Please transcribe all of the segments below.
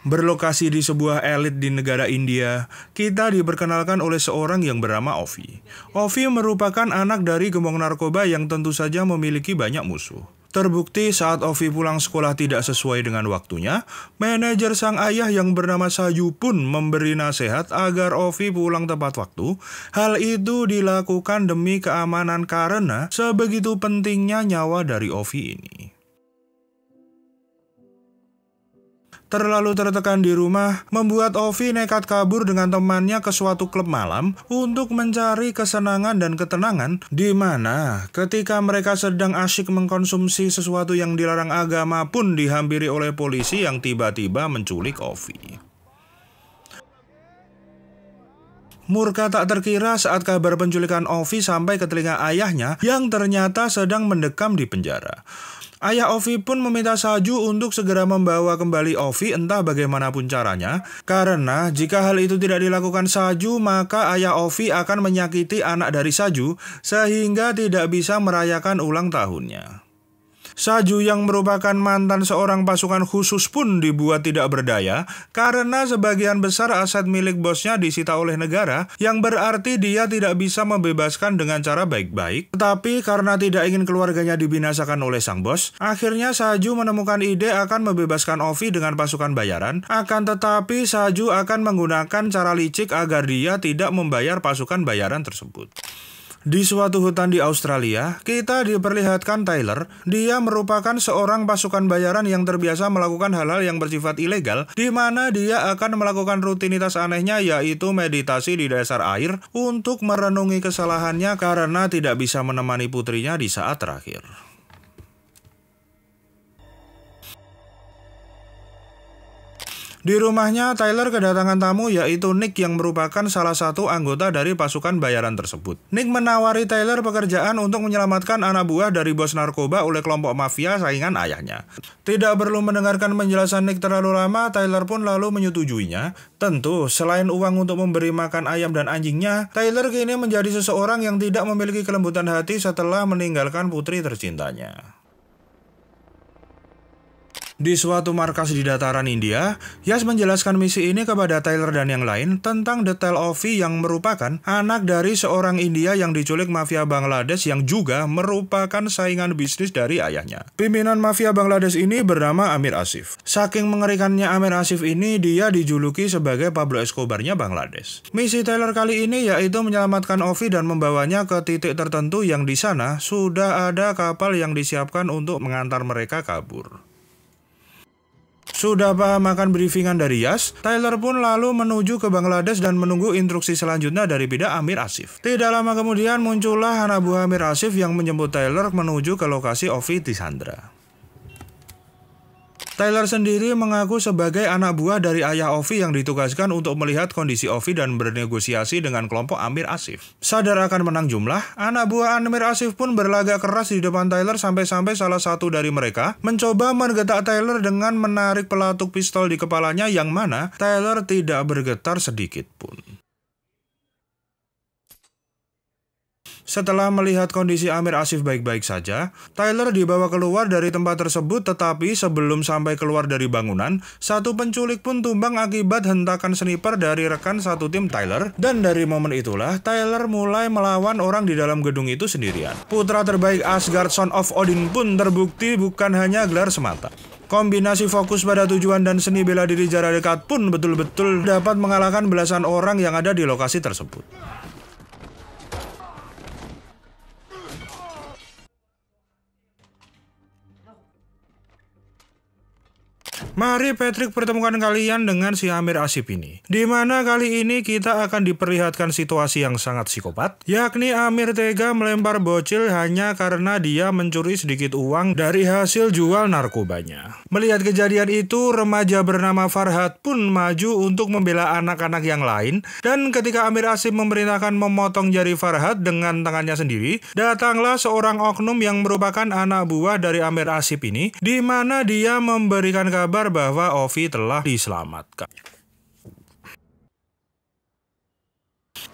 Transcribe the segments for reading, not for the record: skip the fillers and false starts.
Berlokasi di sebuah elit di negara India, kita diperkenalkan oleh seorang yang bernama Ovi. Ovi merupakan anak dari gembong narkoba yang tentu saja memiliki banyak musuh. Terbukti saat Ovi pulang sekolah tidak sesuai dengan waktunya, manajer sang ayah yang bernama Saju pun memberi nasihat agar Ovi pulang tepat waktu. Hal itu dilakukan demi keamanan karena sebegitu pentingnya nyawa dari Ovi ini. Terlalu tertekan di rumah, membuat Ovi nekat kabur dengan temannya ke suatu klub malam untuk mencari kesenangan dan ketenangan, di mana ketika mereka sedang asyik mengkonsumsi sesuatu yang dilarang agama pun dihampiri oleh polisi yang tiba-tiba menculik Ovi. Murka tak terkira saat kabar penculikan Ovi sampai ke telinga ayahnya yang ternyata sedang mendekam di penjara. Ayah Ovi pun meminta Saju untuk segera membawa kembali Ovi entah bagaimanapun caranya, karena jika hal itu tidak dilakukan Saju, maka ayah Ovi akan menyakiti anak dari Saju sehingga tidak bisa merayakan ulang tahunnya. Saju yang merupakan mantan seorang pasukan khusus pun dibuat tidak berdaya karena sebagian besar aset milik bosnya disita oleh negara, yang berarti dia tidak bisa membebaskan dengan cara baik-baik. Tetapi karena tidak ingin keluarganya dibinasakan oleh sang bos, akhirnya Saju menemukan ide akan membebaskan Ovi dengan pasukan bayaran. Akan tetapi Saju akan menggunakan cara licik agar dia tidak membayar pasukan bayaran tersebut. Di suatu hutan di Australia, kita diperlihatkan Tyler. Dia merupakan seorang pasukan bayaran yang terbiasa melakukan hal-hal yang bersifat ilegal, di mana dia akan melakukan rutinitas anehnya, yaitu meditasi di dasar air untuk merenungi kesalahannya karena tidak bisa menemani putrinya di saat terakhir. Di rumahnya, Tyler kedatangan tamu yaitu Nick yang merupakan salah satu anggota dari pasukan bayaran tersebut. Nick menawari Tyler pekerjaan untuk menyelamatkan anak buah dari bos narkoba oleh kelompok mafia saingan ayahnya. Tidak perlu mendengarkan penjelasan Nick terlalu lama, Tyler pun lalu menyetujuinya. Tentu, selain uang untuk memberi makan ayam dan anjingnya, Tyler kini menjadi seseorang yang tidak memiliki kelembutan hati setelah meninggalkan putri tercintanya. Di suatu markas di dataran India, Yas menjelaskan misi ini kepada Tyler dan yang lain tentang detail Ovi yang merupakan anak dari seorang India yang diculik mafia Bangladesh yang juga merupakan saingan bisnis dari ayahnya. Pimpinan mafia Bangladesh ini bernama Amir Asif. Saking mengerikannya Amir Asif ini, dia dijuluki sebagai Pablo Escobar-nya Bangladesh. Misi Tyler kali ini yaitu menyelamatkan Ovi dan membawanya ke titik tertentu yang di sana sudah ada kapal yang disiapkan untuk mengantar mereka kabur. Sudah paham akan briefingan dari Yas, Tyler pun lalu menuju ke Bangladesh dan menunggu instruksi selanjutnya dari pihak Amir Asif. Tidak lama kemudian muncullah anak buah Amir Asif yang menjemput Tyler menuju ke lokasi Ovi disandra. Tyler sendiri mengaku sebagai anak buah dari ayah Ovi yang ditugaskan untuk melihat kondisi Ovi dan bernegosiasi dengan kelompok Amir Asif. Sadar akan menang jumlah, anak buah Amir Asif pun berlagak keras di depan Tyler sampai-sampai salah satu dari mereka mencoba menggetak Tyler dengan menarik pelatuk pistol di kepalanya, yang mana Tyler tidak bergetar sedikit pun. Setelah melihat kondisi Amir Asif baik-baik saja, Tyler dibawa keluar dari tempat tersebut, tetapi sebelum sampai keluar dari bangunan, satu penculik pun tumbang akibat hentakan sniper dari rekan satu tim Tyler, dan dari momen itulah Tyler mulai melawan orang di dalam gedung itu sendirian. Putra terbaik Asgard Son of Odin pun terbukti bukan hanya gelar semata. Kombinasi fokus pada tujuan dan seni bela diri jarak dekat pun betul-betul dapat mengalahkan belasan orang yang ada di lokasi tersebut. Mari Patrick pertemukan kalian dengan si Amir Asif ini. Di mana kali ini kita akan diperlihatkan situasi yang sangat psikopat, yakni Amir tega melempar bocil hanya karena dia mencuri sedikit uang dari hasil jual narkobanya. Melihat kejadian itu, remaja bernama Farhad pun maju untuk membela anak-anak yang lain, dan ketika Amir Asif memerintahkan memotong jari Farhad dengan tangannya sendiri, datanglah seorang oknum yang merupakan anak buah dari Amir Asif ini, di mana dia memberikan kabar bahwa Ovi telah diselamatkan.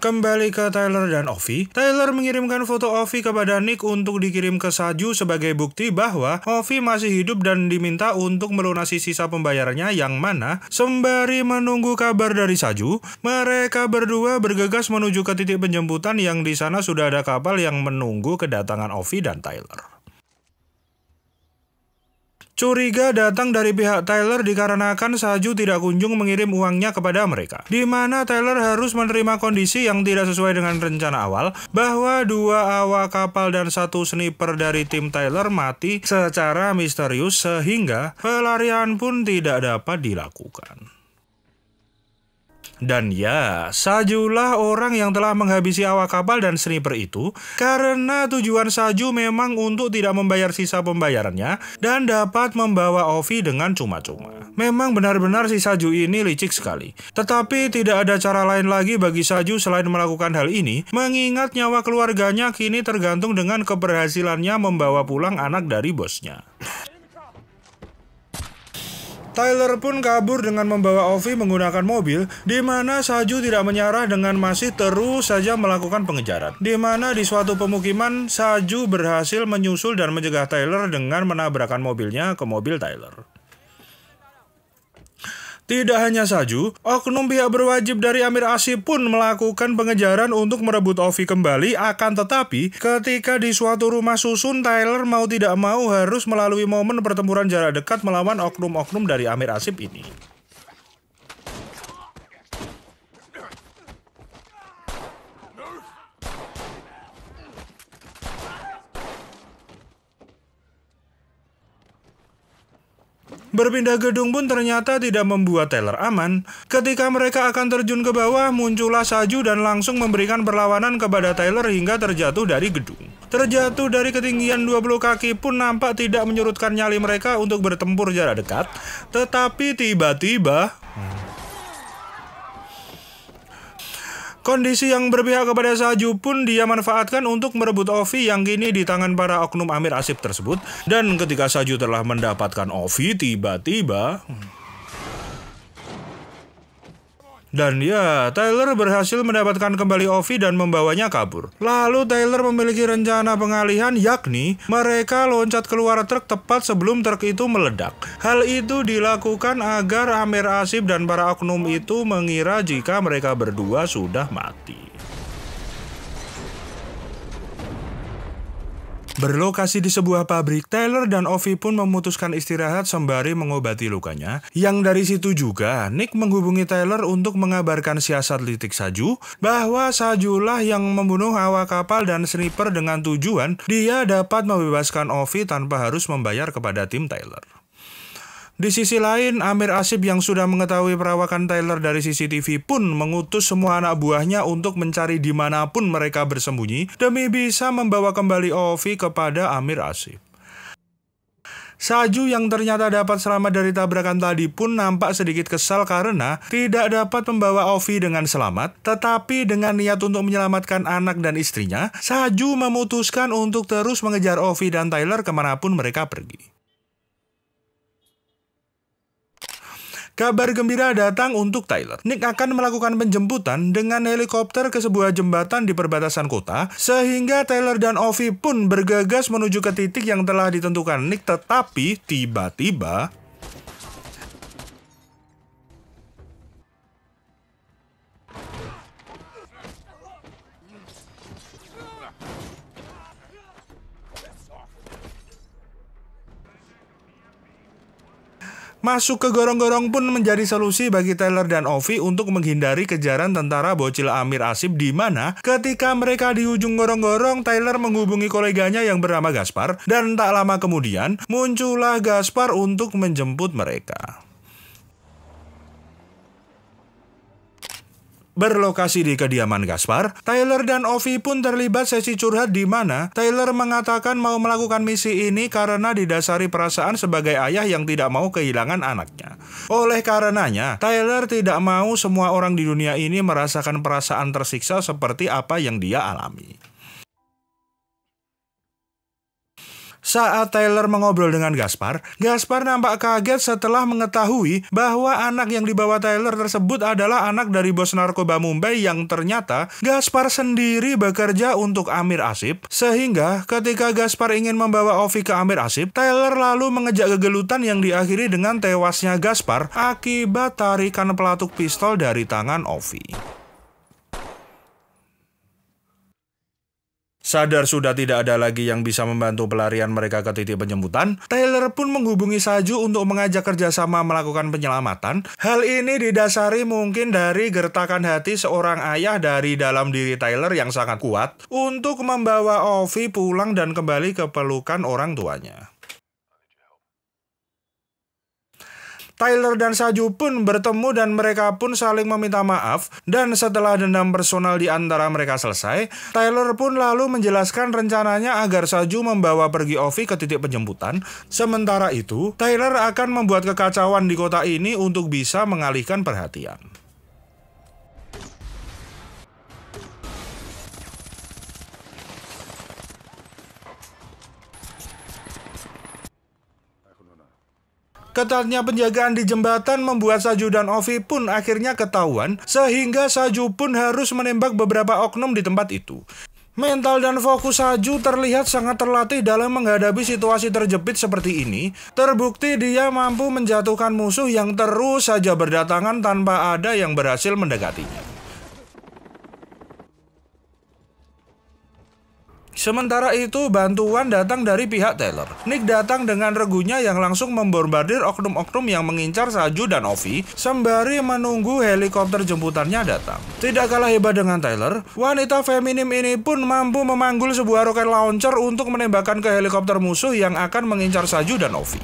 Kembali ke Tyler dan Ovi, Tyler mengirimkan foto Ovi kepada Nick untuk dikirim ke Saju sebagai bukti bahwa Ovi masih hidup dan diminta untuk melunasi sisa pembayarannya, yang mana sembari menunggu kabar dari Saju, mereka berdua bergegas menuju ke titik penjemputan yang di sana sudah ada kapal yang menunggu kedatangan Ovi dan Tyler. Curiga datang dari pihak Tyler dikarenakan Saju tidak kunjung mengirim uangnya kepada mereka, di mana Tyler harus menerima kondisi yang tidak sesuai dengan rencana awal, bahwa 2 awak kapal dan 1 sniper dari tim Tyler mati secara misterius sehingga pelarian pun tidak dapat dilakukan. Dan ya, Sajulah orang yang telah menghabisi awak kapal dan sniper itu, karena tujuan Saju memang untuk tidak membayar sisa pembayarannya dan dapat membawa Ovi dengan cuma-cuma. Memang benar-benar si Saju ini licik sekali. Tetapi tidak ada cara lain lagi bagi Saju selain melakukan hal ini, mengingat nyawa keluarganya kini tergantung dengan keberhasilannya membawa pulang anak dari bosnya. Tyler pun kabur dengan membawa Ovi menggunakan mobil, di mana Saju tidak menyerah dengan masih terus saja melakukan pengejaran. Di mana di suatu pemukiman, Saju berhasil menyusul dan mencegah Tyler dengan menabrakkan mobilnya ke mobil Tyler. Tidak hanya Saju, oknum pihak berwajib dari Amir Asif pun melakukan pengejaran untuk merebut Ovi kembali, akan tetapi ketika di suatu rumah susun, Tyler mau tidak mau harus melalui momen pertempuran jarak dekat melawan oknum-oknum dari Amir Asif ini. Berpindah gedung pun ternyata tidak membuat Tyler aman. Ketika mereka akan terjun ke bawah, muncullah Saju dan langsung memberikan perlawanan kepada Tyler hingga terjatuh dari gedung. Terjatuh dari ketinggian 20 kaki pun nampak tidak menyurutkan nyali mereka untuk bertempur jarak dekat. Tetapi tiba-tiba kondisi yang berpihak kepada Saju pun dia manfaatkan untuk merebut Ovi yang kini di tangan para oknum Amir Asif tersebut. Dan ketika Saju telah mendapatkan Ovi, tiba-tiba dan ya, Tyler berhasil mendapatkan kembali Ovi dan membawanya kabur. Lalu Tyler memiliki rencana pengalihan, yakni mereka loncat keluar truk tepat sebelum truk itu meledak. Hal itu dilakukan agar Amir Asif dan para oknum itu mengira jika mereka berdua sudah mati. Berlokasi di sebuah pabrik, Tyler dan Ovi pun memutuskan istirahat sembari mengobati lukanya. Yang dari situ juga, Nick menghubungi Tyler untuk mengabarkan siasat litik Saju, bahwa Sajulah yang membunuh awak kapal dan sniper dengan tujuan dia dapat membebaskan Ovi tanpa harus membayar kepada tim Tyler. Di sisi lain, Amir Asif yang sudah mengetahui perawakan Tyler dari CCTV pun mengutus semua anak buahnya untuk mencari dimanapun mereka bersembunyi demi bisa membawa kembali Ovi kepada Amir Asif. Saju yang ternyata dapat selamat dari tabrakan tadi pun nampak sedikit kesal karena tidak dapat membawa Ovi dengan selamat, tetapi dengan niat untuk menyelamatkan anak dan istrinya, Saju memutuskan untuk terus mengejar Ovi dan Tyler kemanapun mereka pergi. Kabar gembira datang untuk Tyler. Nick akan melakukan penjemputan dengan helikopter ke sebuah jembatan di perbatasan kota, sehingga Tyler dan Ovi pun bergegas menuju ke titik yang telah ditentukan Nick, tetapi tiba-tiba masuk ke gorong-gorong pun menjadi solusi bagi Tyler dan Ovi untuk menghindari kejaran tentara bocil Amir Asif, di mana ketika mereka di ujung gorong-gorong, Tyler menghubungi koleganya yang bernama Gaspar, dan tak lama kemudian muncullah Gaspar untuk menjemput mereka. Berlokasi di kediaman Gaspar, Tyler dan Ovi pun terlibat sesi curhat di mana Tyler mengatakan mau melakukan misi ini karena didasari perasaan sebagai ayah yang tidak mau kehilangan anaknya. Oleh karenanya, Tyler tidak mau semua orang di dunia ini merasakan perasaan tersiksa seperti apa yang dia alami. Saat Tyler mengobrol dengan Gaspar, Gaspar nampak kaget setelah mengetahui bahwa anak yang dibawa Tyler tersebut adalah anak dari bos narkoba Mumbai yang ternyata Gaspar sendiri bekerja untuk Amir Asif. Sehingga ketika Gaspar ingin membawa Ovi ke Amir Asif, Tyler lalu mengejak gegelutan yang diakhiri dengan tewasnya Gaspar akibat tarikan pelatuk pistol dari tangan Ovi. Sadar sudah tidak ada lagi yang bisa membantu pelarian mereka ke titik penjemputan, Tyler pun menghubungi Saju untuk mengajak kerjasama melakukan penyelamatan. Hal ini didasari mungkin dari gertakan hati seorang ayah dari dalam diri Tyler yang sangat kuat untuk membawa Ovi pulang dan kembali ke pelukan orang tuanya. Tyler dan Saju pun bertemu dan mereka pun saling meminta maaf, dan setelah dendam personal di antara mereka selesai, Tyler pun lalu menjelaskan rencananya agar Saju membawa pergi Ovi ke titik penjemputan. Sementara itu, Tyler akan membuat kekacauan di kota ini untuk bisa mengalihkan perhatian. Ketatnya penjagaan di jembatan membuat Saju dan Ovi pun akhirnya ketahuan, sehingga Saju pun harus menembak beberapa oknum di tempat itu. Mental dan fokus Saju terlihat sangat terlatih dalam menghadapi situasi terjepit seperti ini. Terbukti dia mampu menjatuhkan musuh yang terus saja berdatangan tanpa ada yang berhasil mendekatinya. Sementara itu, bantuan datang dari pihak Tyler. Nick datang dengan regunya yang langsung membombardir oknum-oknum yang mengincar Saju dan Ovi, sembari menunggu helikopter jemputannya datang. Tidak kalah hebat dengan Tyler, wanita feminim ini pun mampu memanggul sebuah roket launcher untuk menembakkan ke helikopter musuh yang akan mengincar Saju dan Ovi.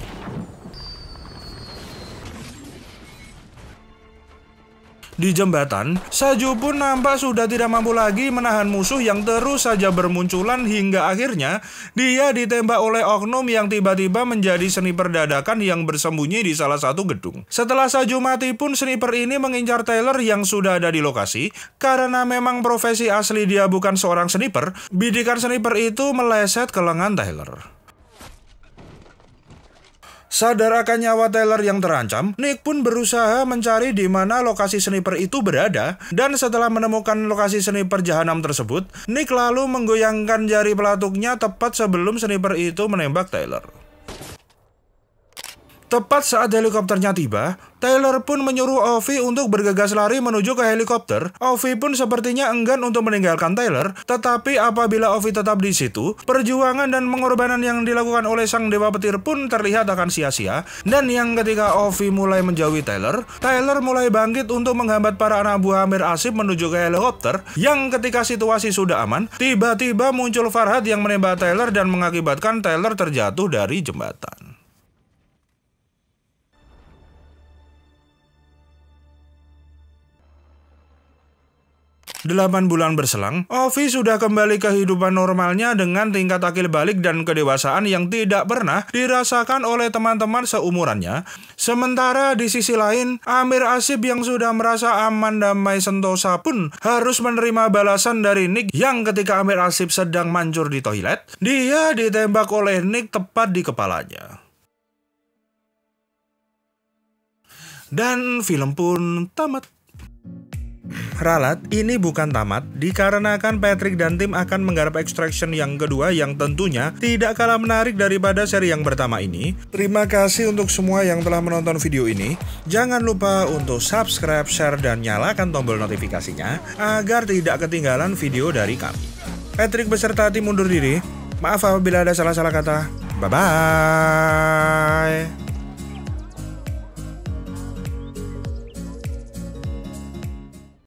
Di jembatan, Saju pun nampak sudah tidak mampu lagi menahan musuh yang terus saja bermunculan hingga akhirnya dia ditembak oleh oknum yang tiba-tiba menjadi sniper dadakan yang bersembunyi di salah satu gedung. Setelah Saju mati pun sniper ini mengincar Tyler yang sudah ada di lokasi. Karena memang profesi asli dia bukan seorang sniper, bidikan sniper itu meleset ke lengan Tyler. Sadar akan nyawa Tyler yang terancam, Nick pun berusaha mencari di mana lokasi sniper itu berada, dan setelah menemukan lokasi sniper jahanam tersebut, Nick lalu menggoyangkan jari pelatuknya tepat sebelum sniper itu menembak Tyler. Tepat saat helikopternya tiba, Tyler pun menyuruh Ovi untuk bergegas lari menuju ke helikopter. Ovi pun sepertinya enggan untuk meninggalkan Tyler, tetapi apabila Ovi tetap di situ, perjuangan dan pengorbanan yang dilakukan oleh sang dewa petir pun terlihat akan sia-sia. Dan yang ketika Ovi mulai menjauhi Tyler, Tyler mulai bangkit untuk menghambat para anak buah Amir Asif menuju ke helikopter. Yang ketika situasi sudah aman, tiba-tiba muncul Farhad yang menembak Tyler dan mengakibatkan Tyler terjatuh dari jembatan. 8 bulan berselang, Ovi sudah kembali ke kehidupan normalnya dengan tingkat akil balik dan kedewasaan yang tidak pernah dirasakan oleh teman-teman seumurannya. Sementara di sisi lain, Amir Asif yang sudah merasa aman damai sentosa pun harus menerima balasan dari Nick yang ketika Amir Asif sedang mancur di toilet, dia ditembak oleh Nick tepat di kepalanya. Dan film pun tamat. Ralat, ini bukan tamat, dikarenakan Patrick dan tim akan menggarap Extraction yang kedua yang tentunya tidak kalah menarik daripada seri yang pertama ini. Terima kasih untuk semua yang telah menonton video ini. Jangan lupa untuk subscribe, share, dan nyalakan tombol notifikasinya agar tidak ketinggalan video dari kami. Patrick beserta tim undur diri. Maaf apabila ada salah-salah kata. Bye-bye.